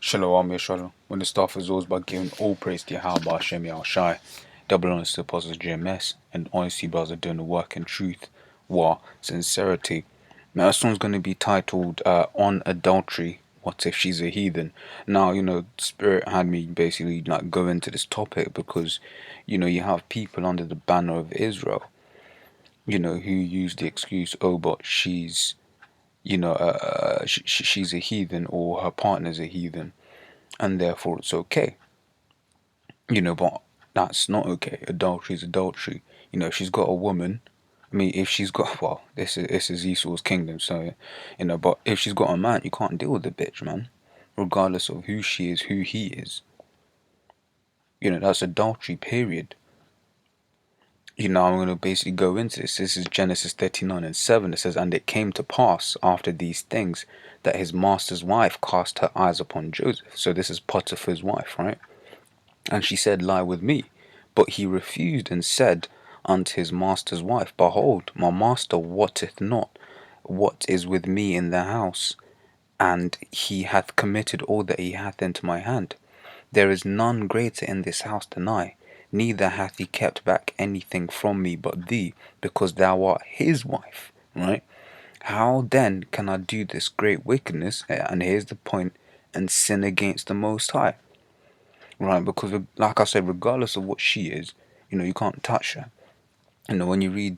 Shalom, Yeshua. When the staff is always by giving all praise to Yahweh Hashem Shai, double honors to the apostles GMS, and honesty brothers are doing the work in truth, war, sincerity. Now, this one's going to be titled On Adultery. What if she's a heathen? Now, Spirit had me basically like go into this topic because, you have people under the banner of Israel, who use the excuse, oh, but she's a heathen or her partner's a heathen, and therefore it's okay. But that's not okay. Adultery is adultery. If she's got a woman, I mean, if she's got, well, this is Esau's kingdom, so, but if she's got a man, you can't deal with the bitch, man. Regardless of who she is, who he is. That's adultery, period. I'm going to basically go into this. This is Genesis 39:7. It says, and it came to pass after these things that his master's wife cast her eyes upon Joseph. So this is Potiphar's wife, right? And she said, lie with me. But he refused and said unto his master's wife, behold, my master wotteth not what is with me in the house, and he hath committed all that he hath into my hand. There is none greater in this house than I, neither hath he kept back anything from me but thee, because thou art his wife. Right? How then can I do this great wickedness, and here's the point, and sin against the Most High? Right, because like I said, regardless of what she is, you can't touch her. When you read,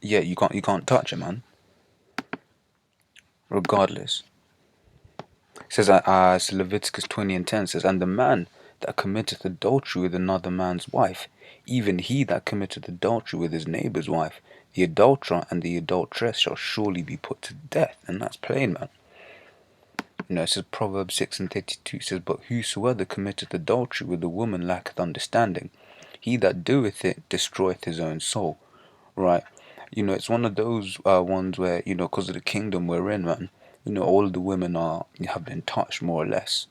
you can't touch her, man. Regardless, it says Leviticus 20:10 says, and the man that committeth adultery with another man's wife, even he that committeth adultery with his neighbour's wife, the adulterer and the adulteress shall surely be put to death. And that's plain, man. It says Proverbs 6:32 says, but whosoever committeth adultery with a woman lacketh understanding. He that doeth it destroyeth his own soul. Right? It's one of those ones where, because of the kingdom we're in, man, all of the women have been touched more or less.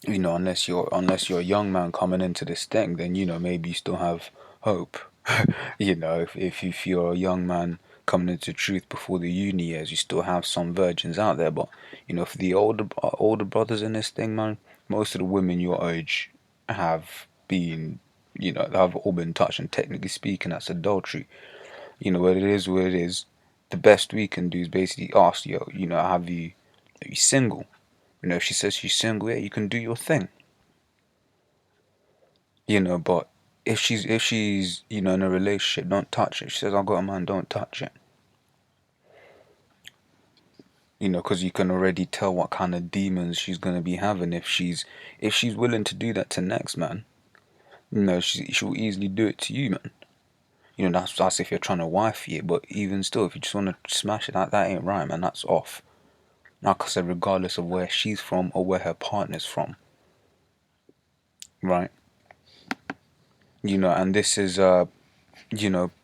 Unless you're a young man coming into this thing, then, maybe you still have hope. If you're a young man coming into truth before the uni years, you still have some virgins out there. But for the older brothers in this thing, man, most of the women your age have been, have all been touched, and technically speaking, that's adultery. What it is, what it is. The best we can do is basically ask, are you single? If she says she's single, yeah, you can do your thing. But if she's in a relationship, don't touch it. She says, I got a man, don't touch it. Because you can already tell what kind of demons she's gonna be having if she's willing to do that to next man. She'll easily do it to you, man. That's if you're trying to wifey it. But even still, if you just want to smash it, that ain't right, man. That's off. Like I said, regardless of where she's from or where her partner's from. Right? And this is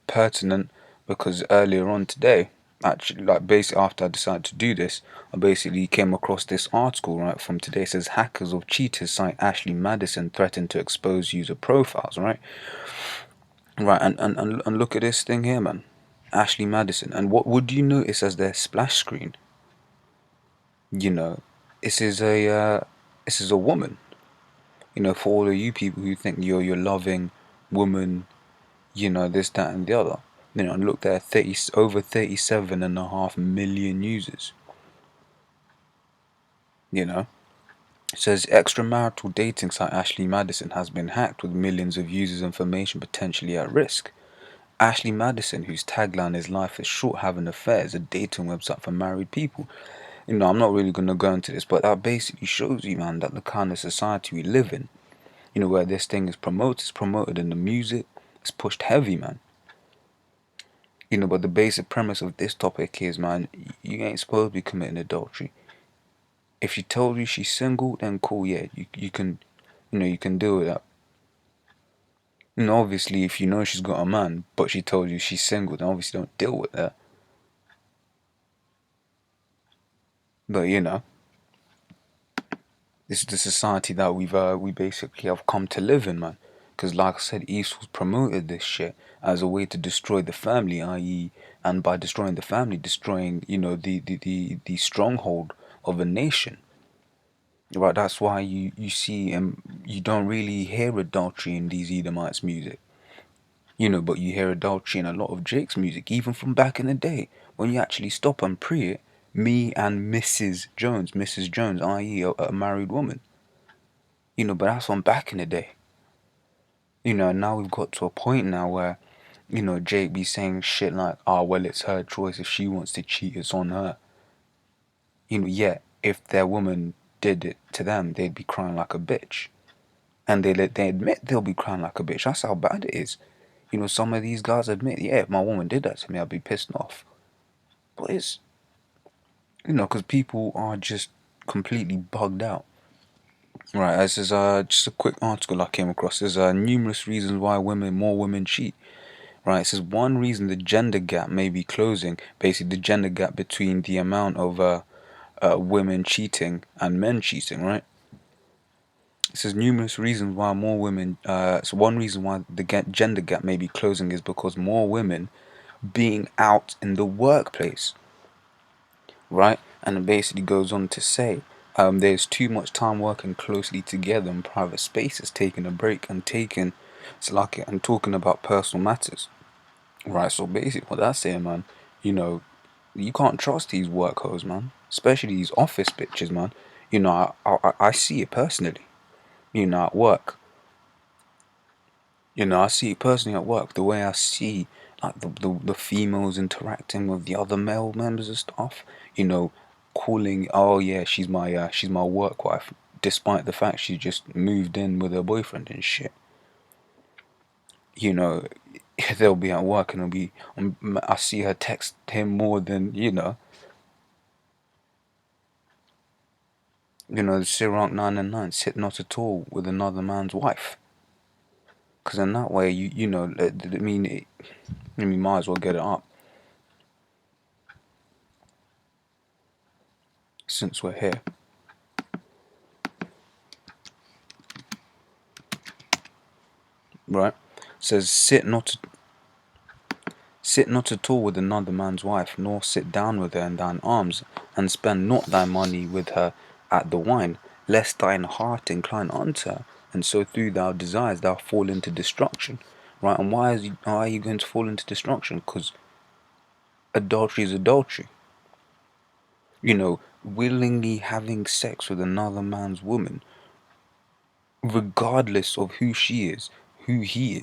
pertinent because earlier on today, actually, like basically after I decided to do this, I basically came across this article, right, from today. It says hackers of cheaters site Ashley Madison threatened to expose user profiles, right? Right, and look at this thing here, man. Ashley Madison. And what would you notice as their splash screen? This is a woman. For all of you people who think you're loving woman, this, that, and the other. And look, there are over 37.5 million users. It says extramarital dating site Ashley Madison has been hacked with millions of users' information potentially at risk. Ashley Madison, whose tagline is "Life is short, have an affair," is a dating website for married people. I'm not really going to go into this, but that basically shows you, man, that the kind of society we live in, where this thing is promoted, it's promoted in the music, it's pushed heavy, man. But the basic premise of this topic is, man, you ain't supposed to be committing adultery. If she told you she's single, then cool, yeah, you can, you can deal with that. Obviously, if you know she's got a man, but she told you she's single, then obviously don't deal with that. But this is the society that we basically have come to live in, man. Because like I said, Esau's promoted this shit as a way to destroy the family, i.e., and by destroying the family, destroying the stronghold of a nation. Right, that's why you see you don't really hear adultery in these Edomites music. But you hear adultery in a lot of Jake's music, even from back in the day. When you actually stop and pre it, me and Mrs. Jones, i.e. a married woman. But that's from back in the day. Now we've got to a point now where, Jake be saying shit like, well, it's her choice. If she wants to cheat, it's on her. Yet, if their woman did it to them, they'd be crying like a bitch. And they admit they'll be crying like a bitch. That's how bad it is. Some of these guys admit, yeah, if my woman did that to me, I'd be pissed off. But it's, because people are just completely bugged out. Right, this is just a quick article I came across. There's numerous reasons why more women cheat. Right, it says one reason the gender gap may be closing, basically the gender gap between the amount of women cheating and men cheating, right? It says numerous reasons why more women, so one reason why the gender gap may be closing is because more women being out in the workplace, right? And it basically goes on to say, there's too much time working closely together in private spaces, taking a break and talking about personal matters, right? So basically, what that's saying, man, you know, you can't trust these work hoes, man, especially these office bitches, man. I see it personally, at work. I see it personally at work, the way I see like the females interacting with the other male members of staff, calling, oh yeah, she's my work wife, despite the fact she just moved in with her boyfriend and shit. You know, they'll be at work and I see her text him more than, Ciroc 9 and 9, sit not at all with another man's wife. Because in that way, might as well get it up. Since we're here. Right? Says, sit not at all with another man's wife, nor sit down with her in thine arms, and spend not thy money with her at the wine, lest thine heart incline unto her, and so through thy desires thou fall into destruction. Right? And why are you going to fall into destruction? Because adultery is adultery. Willingly having sex with another man's woman, regardless of who she is, who he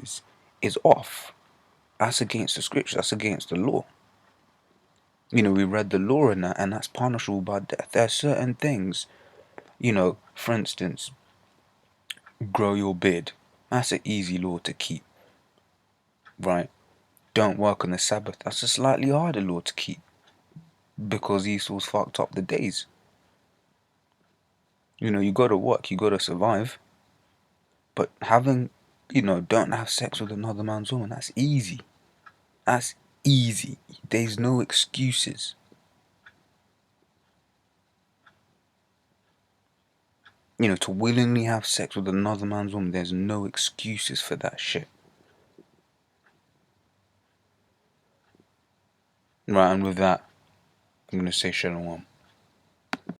is off. That's against the scripture. That's against the law. We read the law in that, and that's punishable by death. There are certain things, for instance, grow your beard. That's an easy law to keep, right? Don't work on the Sabbath. That's a slightly harder law to keep because Esau's fucked up the days. You gotta work, you gotta survive. But don't have sex with another man's woman, that's easy. That's easy. There's no excuses. To willingly have sex with another man's woman, there's no excuses for that shit. Right, and with that, I'm going to say shalom.